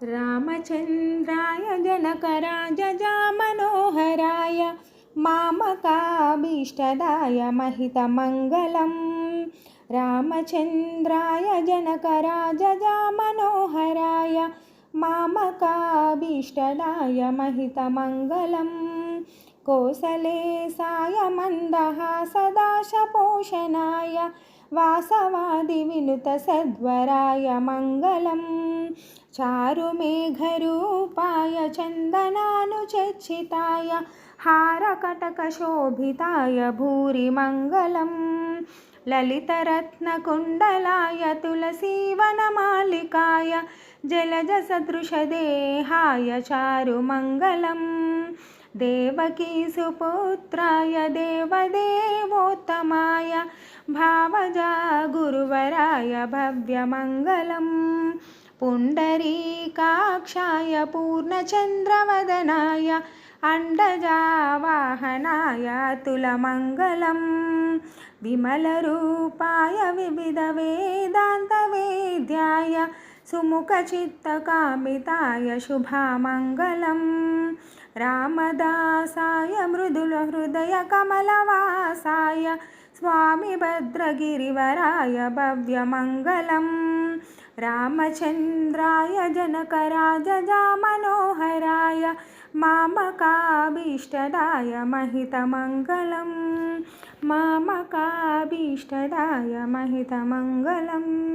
रामचन्द्राय जनकराजजामनोहराय मामकाभीष्टदाय महितमङ्गलम्। रामचन्द्राय जनकराजजामनोहराय मामकाभीष्टदाय महितमङ्गलम्। कोसलेशाय मन्दहासदाशपोषणाय वासवादिविनुतसद्वराय मङ्गलम्। चारुमेघरूपाय चन्दनानुचर्चिताय हारकटकशोभिताय भूरिमङ्गलम्। ललितरत्नकुण्डलाय तुलसीवनमालिकाय जलजसदृशदेहाय चारुमङ्गलम्। देवकीसुपुत्राय देवदेवोत्तमाय भावजा गुरुवराय भव्यमङ्गलम्। पुण्डरीकाक्षाय पूर्णचन्द्रवदनाय अण्डजावाहनाय अतुलमङ्गलम्। विमलरूपाय विविधवेदान्तवेद्याय सुमुखचित्तकामिताय शुभमङ्गलम्। रामदासाय मृदुलहृदयकमलवासाय स्वामिभद्रगिरिवराय भव्यमङ्गलम्। रामचन्द्राय जनकराजजामनोहराय मामकाभीष्टदाय महितमङ्गलम्। मामकाभीष्टदाय महितमङ्गलम्।